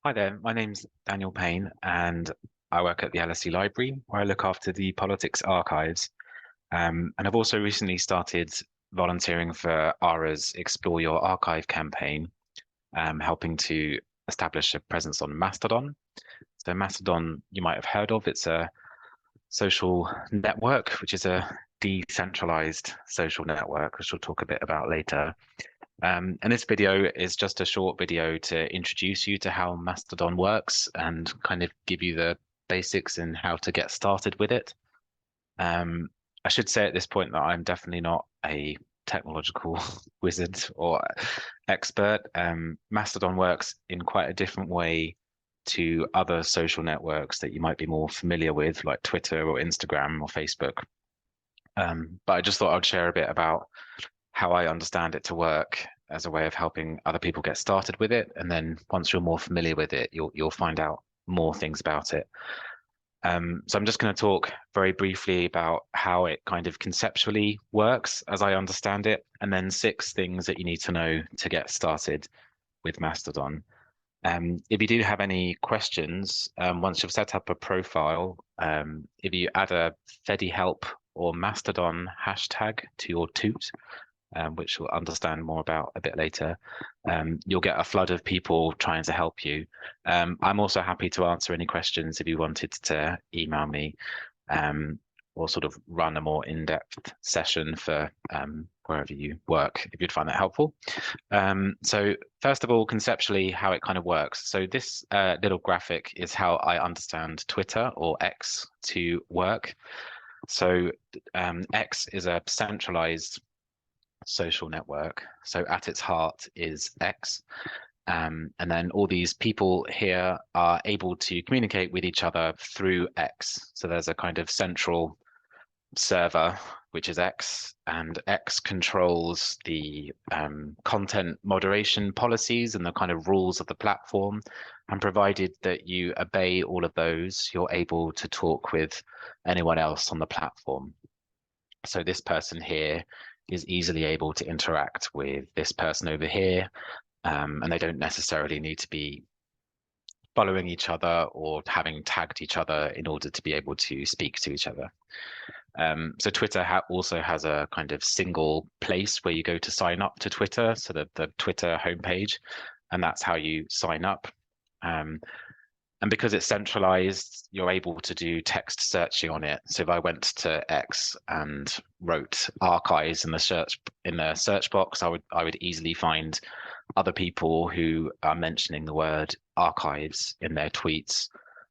Hi there, my name's Daniel Payne, and I work at the LSE Library, where I look after the politics archives. And I've also recently started volunteering for ARA's Explore Your Archive campaign, helping to establish a presence on Mastodon. So Mastodon, you might have heard of. It's a social network, which is a decentralized social network, which we'll talk a bit about later. And this video is just a short video to introduce you to how Mastodon works and kind of give you the basics and how to get started with it. Um, I should say at this point that I'm definitely not a technological wizard or expert. Mastodon works in quite a different way to other social networks that you might be more familiar with, like Twitter or Instagram or Facebook. But I just thought I'd share a bit about how I understand it to work as a way of helping other people get started with it. And then once you're more familiar with it, you'll find out more things about it. So I'm just going to talk very briefly about how it kind of conceptually works as I understand it, and then 6 things that you need to know to get started with Mastodon. If you do have any questions, once you've set up a profile, if you add a Fedi help or Mastodon hashtag to your toot, which we'll understand more about a bit later, you'll get a flood of people trying to help you. I'm also happy to answer any questions if you wanted to email me, or sort of run a more in-depth session for wherever you work, if you'd find that helpful. So first of all, conceptually, how it kind of works. So this little graphic is how I understand Twitter or X to work. So X is a centralized social network. So at its heart is X. And then all these people here are able to communicate with each other through X. So there's a kind of central server, which is X, and X controls the content moderation policies and the kind of rules of the platform. And provided that you obey all of those, you're able to talk with anyone else on the platform. So this person here is easily able to interact with this person over here, and they don't necessarily need to be following each other or having tagged each other in order to be able to speak to each other. So Twitter also has a kind of single place where you go to sign up to Twitter, so the Twitter homepage, and that's how you sign up. And because it's centralized, you're able to do text searching on it. So if I went to X and wrote archives in the search box, I would easily find other people who are mentioning the word archives in their tweets,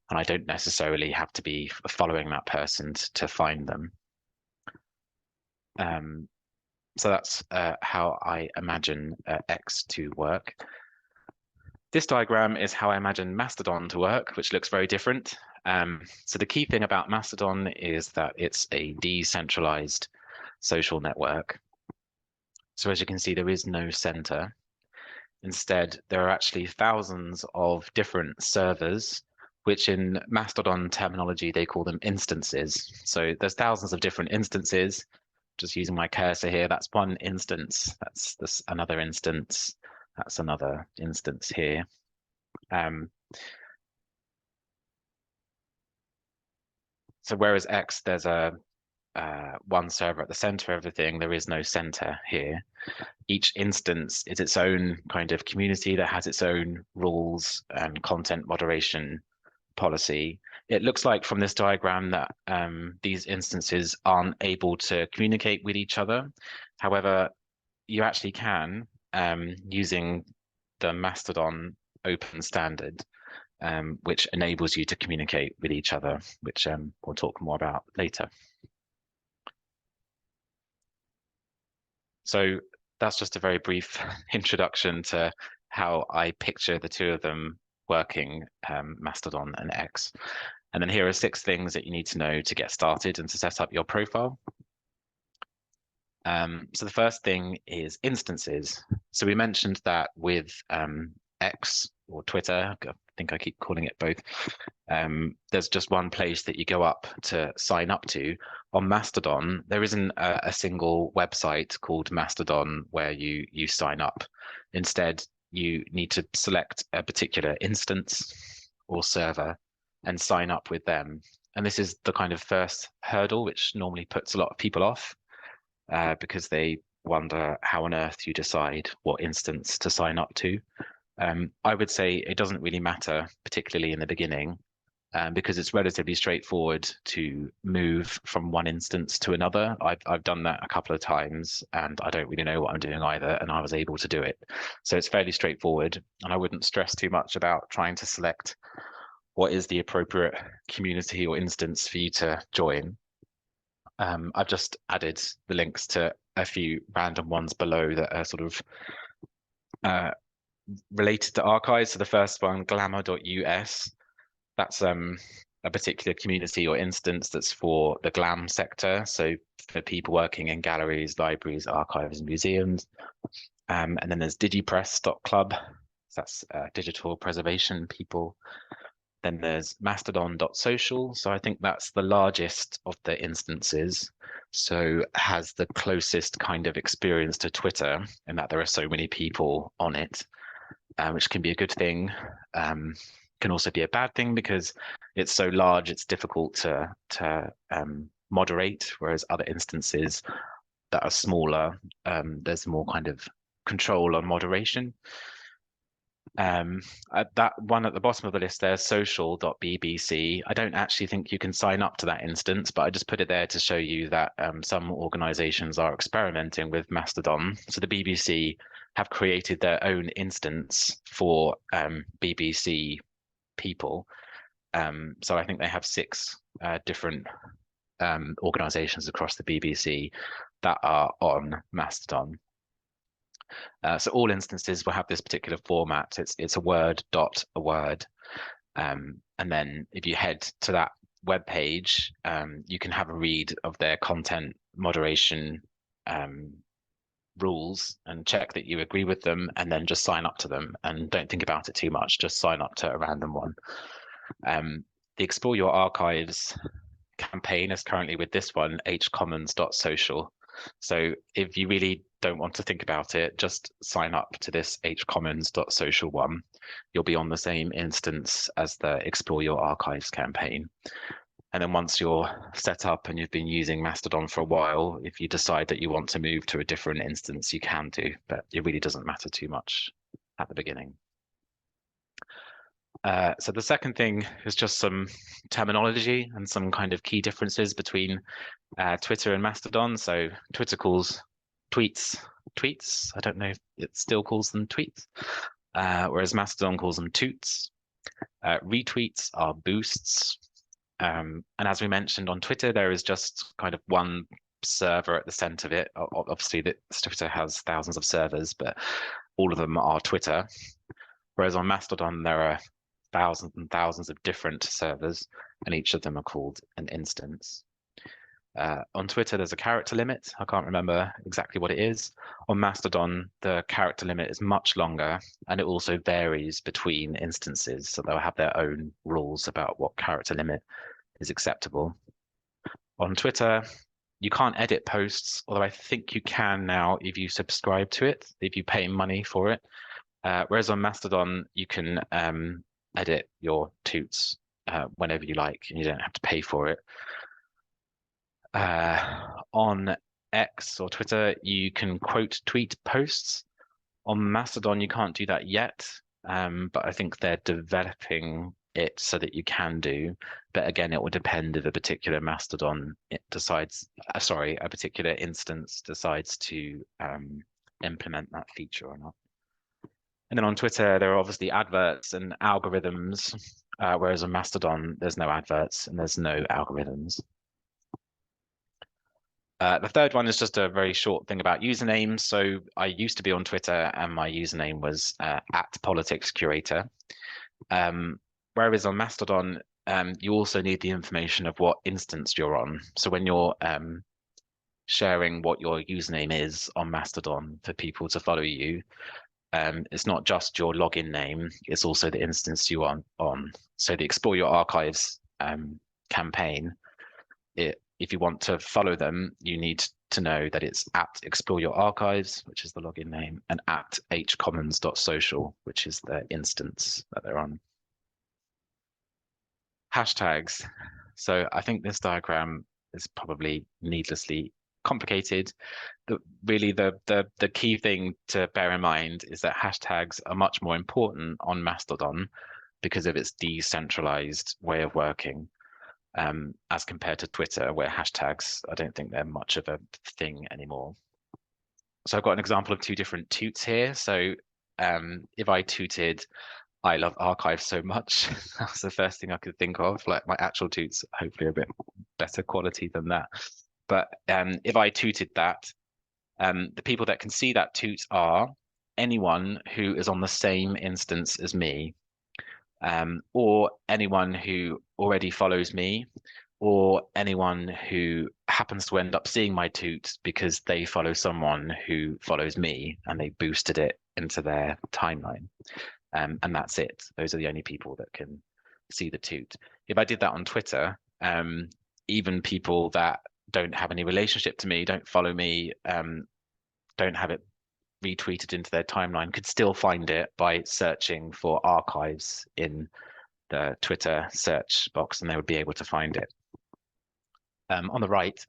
and I don't necessarily have to be following that person to find them. So that's how I imagine X to work. This diagram is how I imagine Mastodon to work, which looks very different. So the key thing about Mastodon is that it's a decentralized social network. So as you can see, there is no center. Instead, there are actually thousands of different servers, which in Mastodon terminology, they call them instances. So there's thousands of different instances. Just using my cursor here, that's one instance. That's another instance. That's another instance here. So whereas X, there's a one server at the center of everything, there is no center here. Each instance is its own kind of community that has its own rules and content moderation policy. It looks like from this diagram that these instances aren't able to communicate with each other. However, you actually can using the Mastodon open standard, which enables you to communicate with each other, which we'll talk more about later. So that's just a very brief introduction to how I picture the two of them working, Mastodon and X. And then here are 6 things that you need to know to get started and to set up your profile. So the first thing is instances. So we mentioned that with X or Twitter, I think I keep calling it both, there's just one place that you go up to sign up to. On Mastodon, there isn't a single website called Mastodon where you sign up. Instead, you need to select a particular instance or server and sign up with them. And this is the kind of first hurdle, which normally puts a lot of people off because they wonder how on earth you decide what instance to sign up to. I would say it doesn't really matter, particularly in the beginning, because it's relatively straightforward to move from one instance to another. I've done that a couple of times, and I don't really know what I'm doing either, and I was able to do it. So it's fairly straightforward, and I wouldn't stress too much about trying to select what is the appropriate community or instance for you to join. I've just added the links to a few random ones below that are sort of related to archives. So the first one, glamour.us, that's a particular community or instance that's for the glam sector. So for people working in galleries, libraries, archives, and museums. And then there's digipress.club. That's digital preservation people. Then there's mastodon.social. So I think that's the largest of the instances. So has the closest kind of experience to Twitter in that there are so many people on it, which can be a good thing. Can also be a bad thing because it's so large, it's difficult to moderate, whereas other instances that are smaller, there's more kind of control on moderation. That one at the bottom of the list there, social.bbc, I don't actually think you can sign up to that instance, but I just put it there to show you that some organizations are experimenting with Mastodon. So the BBC have created their own instance for BBC people. So I think they have 6 different organizations across the BBC that are on Mastodon. So all instances will have this particular format. It's a word dot a word. And then if you head to that web page, you can have a read of their content moderation rules and check that you agree with them, and then just sign up to them and don't think about it too much. Just sign up to a random one. The Explore Your Archives campaign is currently with this one, hcommons.social. So if you really don't want to think about it, just sign up to this hcommons.social one. You'll be on the same instance as the Explore Your Archives campaign. And then once you're set up and you've been using Mastodon for a while, if you decide that you want to move to a different instance, you can do, but it really doesn't matter too much at the beginning. So the second thing is just some terminology and some kind of key differences between Twitter and Mastodon. So Twitter calls tweets. I don't know if it still calls them tweets, whereas Mastodon calls them toots. Retweets are boosts. And as we mentioned on Twitter, there is just kind of one server at the center of it. Obviously, Twitter has thousands of servers, but all of them are Twitter. Whereas on Mastodon, there are thousands and thousands of different servers, and each of them are called an instance. On Twitter, there's a character limit. I can't remember exactly what it is. On Mastodon, the character limit is much longer, and it also varies between instances. So they'll have their own rules about what character limit is acceptable. On Twitter, you can't edit posts, although I think you can now if you subscribe to it, if you pay money for it. Whereas on Mastodon, you can edit your toots whenever you like, and you don't have to pay for it. On X or Twitter, you can quote tweet posts. On Mastodon, you can't do that yet, but I think they're developing it so that you can do. But again, it will depend if a particular Mastodon decides, a particular instance decides to implement that feature or not. And then on Twitter, there are obviously adverts and algorithms, whereas on Mastodon, there's no adverts and there's no algorithms. The third one is just a very short thing about usernames. So I used to be on Twitter and my username was @politicscurator. Whereas on Mastodon, you also need the information of what instance you're on. So when you're sharing what your username is on Mastodon for people to follow you, it's not just your login name, it's also the instance you are on. So the Explore Your Archives campaign, if you want to follow them, you need to know that it's at Explore Your Archives, which is the login name, and at hcommons.social, which is the instance that they're on. Hashtags. So I think this diagram is probably needlessly complicated. Really the key thing to bear in mind is that hashtags are much more important on Mastodon because of its decentralized way of working, as compared to Twitter, where hashtags, I don't think they're much of a thing anymore. So I've got an example of two different toots here. So if I tooted, I love archives so much, that was the first thing I could think of. Like my actual toots, hopefully a bit better quality than that. But if I tooted that, the people that can see that toot are anyone who is on the same instance as me, or anyone who already follows me, or anyone who happens to end up seeing my toot because they follow someone who follows me and they boosted it into their timeline. And that's it. Those are the only people that can see the toot. If I did that on Twitter, even people that don't have any relationship to me, don't follow me, don't have it retweeted into their timeline, could still find it by searching for archives in the Twitter search box, and they would be able to find it. On the right,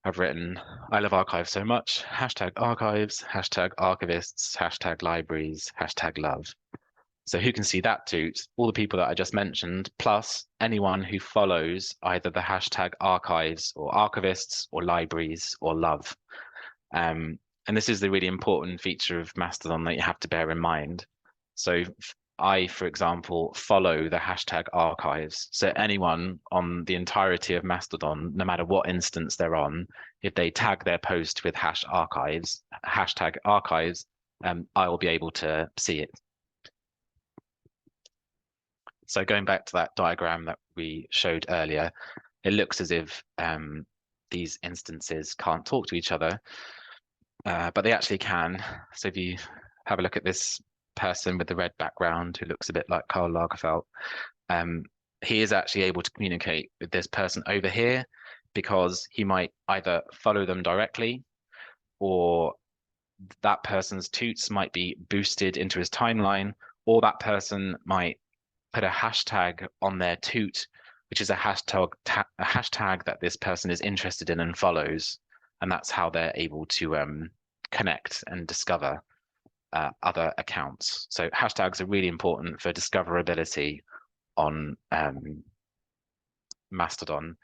I've written, I love archives so much, hashtag archives, hashtag archivists, hashtag libraries, hashtag love. So who can see that toot? All the people that I just mentioned, plus anyone who follows either the hashtag archives or archivists or libraries or love. And this is the really important feature of Mastodon that you have to bear in mind. So I, for example, follow the hashtag archives. So anyone on the entirety of Mastodon, no matter what instance they're on, if they tag their post with hashtag archives, I will be able to see it. So going back to that diagram that we showed earlier, it looks as if these instances can't talk to each other, but they actually can. So if you have a look at this person with the red background who looks a bit like Karl Lagerfeld, he is actually able to communicate with this person over here because he might either follow them directly, or that person's toots might be boosted into his timeline, or that person might put a hashtag on their toot, which is a hashtag that this person is interested in and follows, and that's how they're able to connect and discover other accounts. So hashtags are really important for discoverability on Mastodon.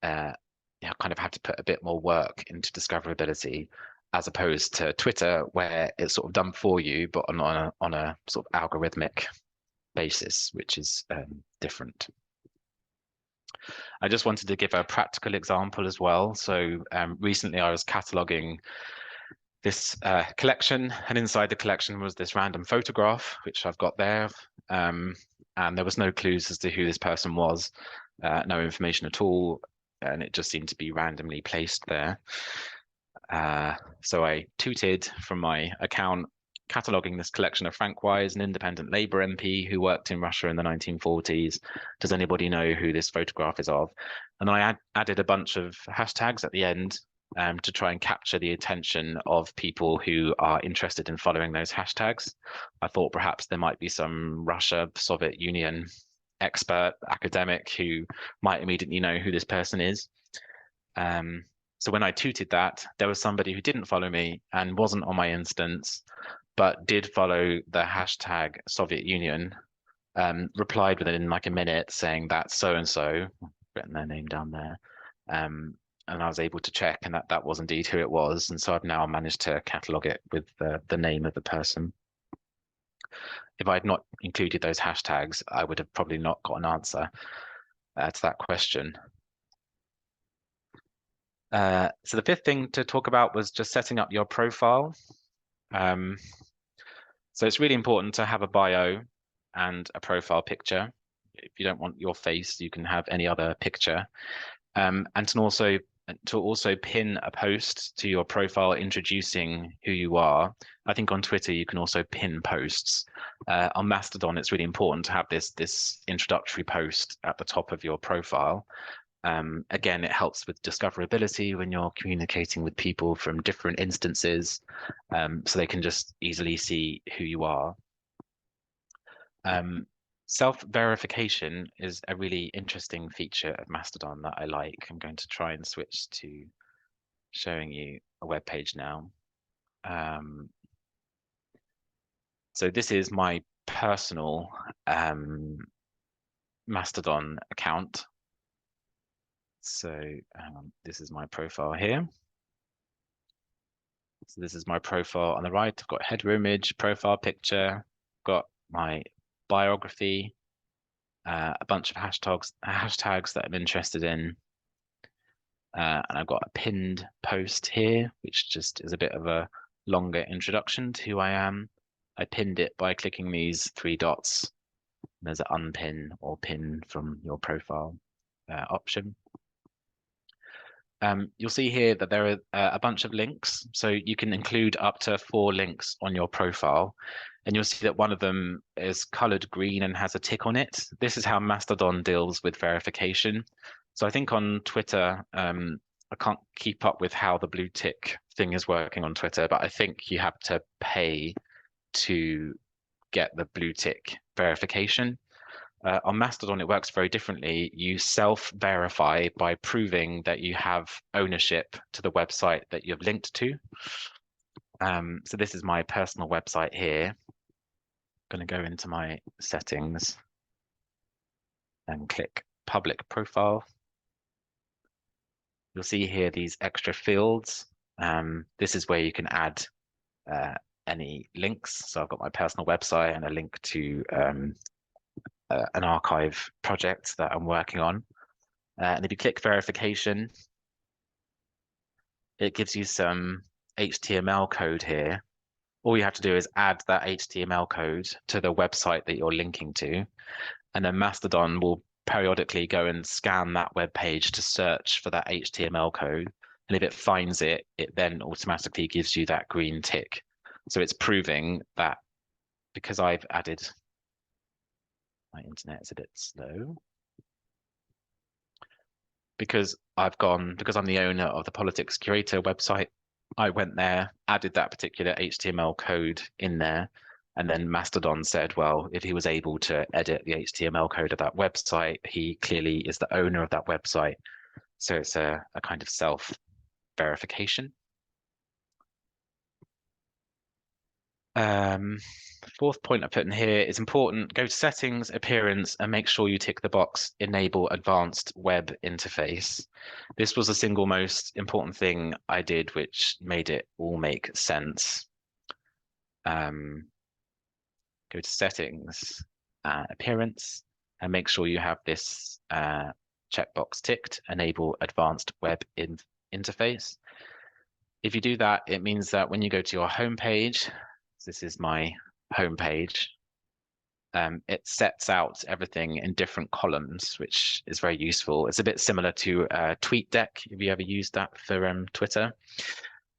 You kind of have to put a bit more work into discoverability, as opposed to Twitter, where it's sort of done for you, but on a sort of algorithmic basis, which is different. I just wanted to give a practical example as well. So recently I was cataloging this collection, and inside the collection was this random photograph, which I've got there. And there was no clues as to who this person was, no information at all. And it just seemed to be randomly placed there. So I tooted from my account, cataloging this collection of Frank Wise, an independent Labour MP who worked in Russia in the 1940s. Does anybody know who this photograph is of? And I added a bunch of hashtags at the end to try and capture the attention of people who are interested in following those hashtags. I thought perhaps there might be some Russia, Soviet Union expert academic who might immediately know who this person is. So when I tooted that, there was somebody who didn't follow me and wasn't on my instance, but did follow the hashtag Soviet Union, replied within like a minute saying that's so-and-so, written their name down there. And I was able to check, and that was indeed who it was. And so I've now managed to catalog it with the name of the person. If I'd not included those hashtags, I would have probably not got an answer to that question. So the fifth thing to talk about was just setting up your profile. So it's really important to have a bio and a profile picture. If you don't want your face, you can have any other picture. And to also pin a post to your profile introducing who you are. I think on Twitter you can also pin posts. On Mastodon, it's really important to have this introductory post at the top of your profile. Again, it helps with discoverability when you're communicating with people from different instances, so they can just easily see who you are. Self-verification is a really interesting feature of Mastodon that I like. I'm going to try and switch to showing you a web page now. So this is my personal Mastodon account. So this is my profile here. So this is my profile on the right. I've got header image, profile picture, got my biography, a bunch of hashtags that I'm interested in. And I've got a pinned post here, which just is a bit of a longer introduction to who I am. I pinned it by clicking these three dots. There's an unpin or pin from your profile option. You'll see here that there are a bunch of links. So you can include up to 4 links on your profile. And you'll see that one of them is colored green and has a tick on it. This is how Mastodon deals with verification. So I think on Twitter, I can't keep up with how the blue tick thing is working on Twitter, but I think you have to pay to get the blue tick verification. On Mastodon, it works very differently. You self-verify by proving that you have ownership to the website that you've linked to. So this is my personal website here. I'm going to go into my settings and click public profile. You'll see here these extra fields. This is where you can add any links. So I've got my personal website and a link to an archive project that I'm working on. And if you click verification, it gives you some HTML code here. All you have to do is add that HTML code to the website that you're linking to. And then Mastodon will periodically go and scan that web page to search for that HTML code. And if it finds it, it then automatically gives you that green tick. So it's proving that because I've added, my internet is a bit slow. Because I'm the owner of the Politics Curator website, I went there, added that particular HTML code in there, and then Mastodon said, well, if he was able to edit the HTML code of that website, he clearly is the owner of that website. So it's a kind of self-verification. Fourth point I put in here is important. Go to settings, appearance, and make sure you tick the box, enable advanced web interface. This was the single most important thing I did, which made it all make sense. Go to settings, appearance, and make sure you have this checkbox ticked, enable advanced web interface. If you do that, it means that when you go to your home page, this is my home page, it sets out everything in different columns, which is very useful. It's a bit similar to TweetDeck, if you ever used that for Twitter.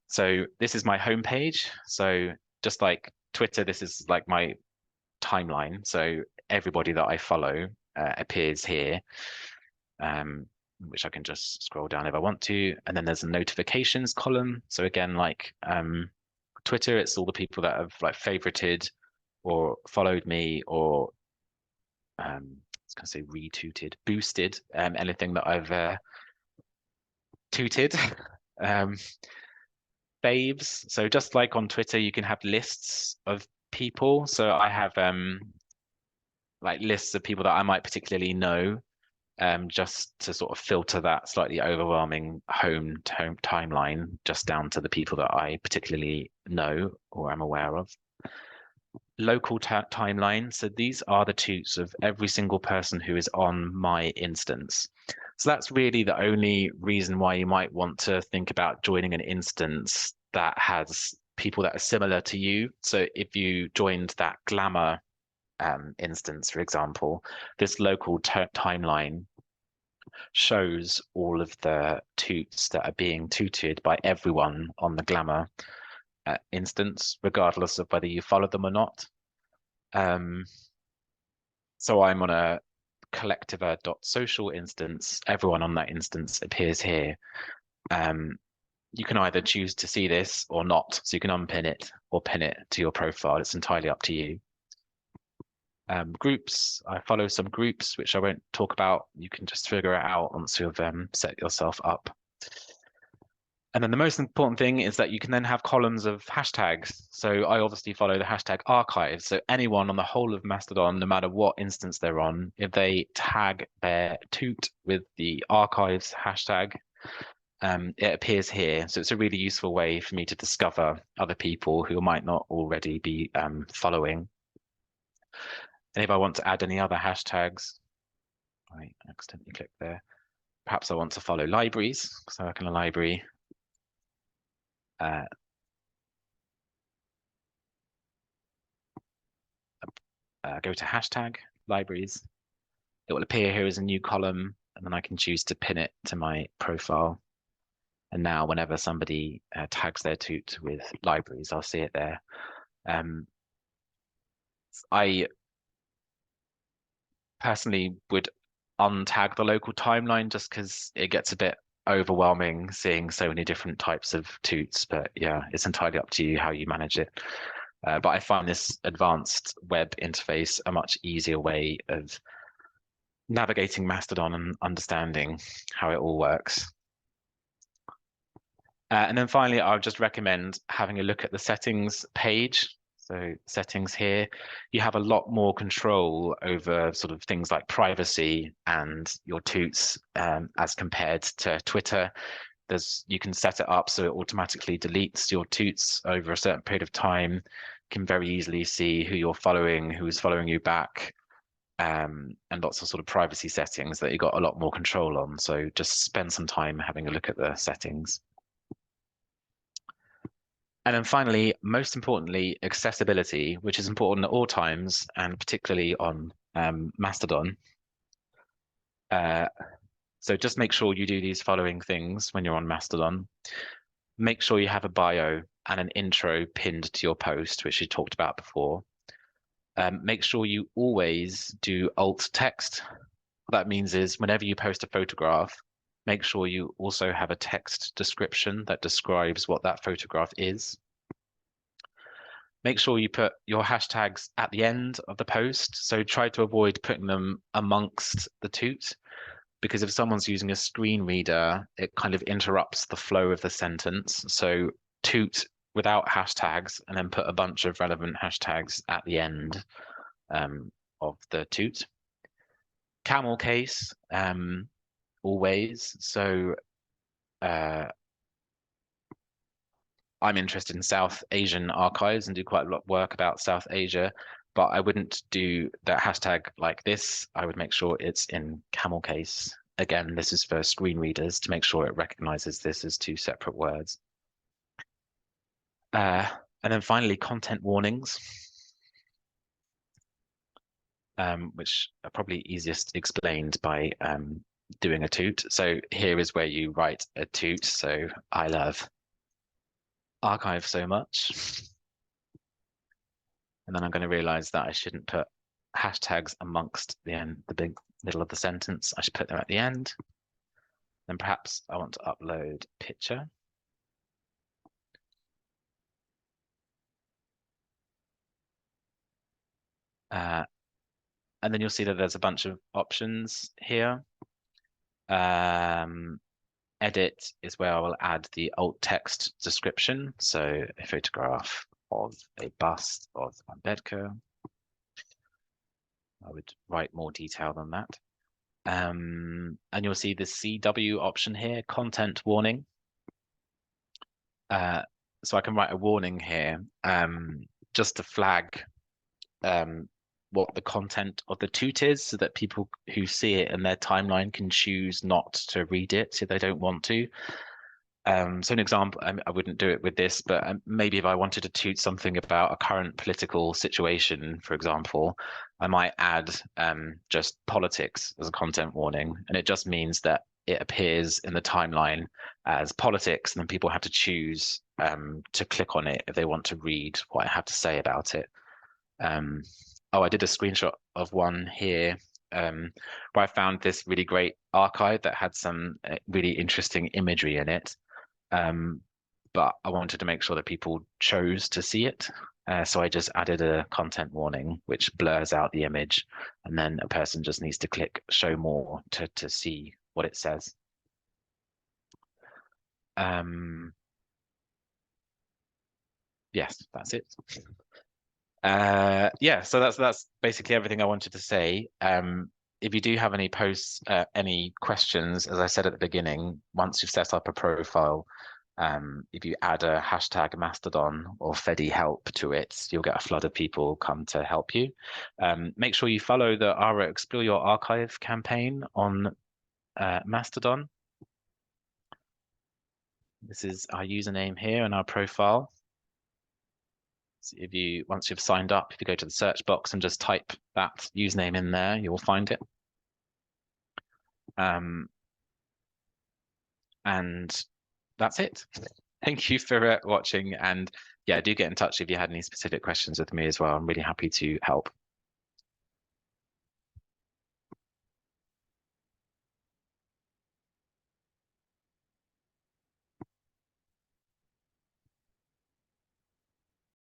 So this is my home page. So just like Twitter, this is like my timeline. So everybody that I follow appears here, which I can just scroll down if I want to. And then there's a notifications column. So again, like Twitter, it's all the people that have like favorited or followed me or I was going to say retweeted, boosted anything that I've tooted. Faves. So just like on Twitter, you can have lists of people. So I have like lists of people that I might particularly know, just to sort of filter that slightly overwhelming home timeline just down to the people that I particularly know or am aware of. Local timeline. So these are the toots of every single person who is on my instance. So that's really the only reason why you might want to think about joining an instance that has people that are similar to you. So if you joined that Glamour instance, for example, this local timeline shows all of the toots that are being tooted by everyone on the Glamour instance, regardless of whether you follow them or not. So I'm on a collectiva.social instance, everyone on that instance appears here. You can either choose to see this or not, so you can unpin it or pin it to your profile. It's entirely up to you. Groups, I follow some groups, which I won't talk about. You can just figure it out once you've set yourself up. And then the most important thing is that you can then have columns of hashtags. So I obviously follow the hashtag archive. So anyone on the whole of Mastodon, no matter what instance they're on, if they tag their toot with the archives hashtag, it appears here. So it's a really useful way for me to discover other people who might not already be following. And if I want to add any other hashtags, I accidentally clicked there. Perhaps I want to follow libraries, because I work in a library. Go to hashtag libraries. It will appear here as a new column, and then I can choose to pin it to my profile. And now whenever somebody tags their toot with libraries, I'll see it there. I personally would untag the local timeline just because it gets a bit overwhelming seeing so many different types of toots. But yeah, it's entirely up to you how you manage it. But I find this advanced web interface a much easier way of navigating Mastodon and understanding how it all works. And then finally, I would just recommend having a look at the settings page. So settings here, you have a lot more control over sort of things like privacy and your toots as compared to Twitter. You can set it up so it automatically deletes your toots over a certain period of time. You can very easily see who you're following, who's following you back, and lots of sort of privacy settings that you got a lot more control on. So just spend some time having a look at the settings. And then finally, most importantly, accessibility, which is important at all times, and particularly on Mastodon. So just make sure you do these following things when you're on Mastodon. Make sure you have a bio and an intro pinned to your post, which you talked about before. Make sure you always do alt text. What that means is whenever you post a photograph, make sure you also have a text description that describes what that photograph is. Make sure you put your hashtags at the end of the post. So try to avoid putting them amongst the toot, because if someone's using a screen reader, it kind of interrupts the flow of the sentence. So toot without hashtags and then put a bunch of relevant hashtags at the end of the toot. Camel case, always. So I'm interested in South Asian archives and do quite a lot of work about South Asia, but I wouldn't do that hashtag like this. I would make sure it's in camel case. Again, this is for screen readers to make sure it recognizes this as two separate words. And then finally, content warnings, which are probably easiest explained by doing a toot. So here is where you write a toot. So I love archive so much. And then I'm going to realize that I shouldn't put hashtags amongst the big middle of the sentence. I should put them at the end. Then perhaps I want to upload picture. And then you'll see that there's a bunch of options here. Edit is where I will add the alt text description. So a photograph of a bust of Ambedkar. I would write more detail than that. And you'll see the CW option here, content warning. So I can write a warning here just to flag what the content of the toot is, so that people who see it in their timeline can choose not to read it if they don't want to. So an example, I wouldn't do it with this, but maybe if I wanted to toot something about a current political situation, for example, I might add just politics as a content warning. And it just means that it appears in the timeline as politics, and then people have to choose to click on it if they want to read what I have to say about it. Oh, I did a screenshot of one here. where I found this really great archive that had some really interesting imagery in it. Um, but I wanted to make sure that people chose to see it. So I just added a content warning, which blurs out the image, and then a person just needs to click show more to see what it says. Yes, that's it. Yeah, so that's basically everything I wanted to say. If you do have any posts, any questions, as I said at the beginning, once you've set up a profile, if you add a hashtag Mastodon or Fedi help to it, you'll get a flood of people come to help you. Make sure you follow the ARA Explore Your Archive campaign on Mastodon. This is our username here and our profile. So if you once you've signed up, if you go to the search box and just type that username in there, you will find it. And that's it. Thank you for watching, and yeah, do get in touch if you had any specific questions with me as well. I'm really happy to help.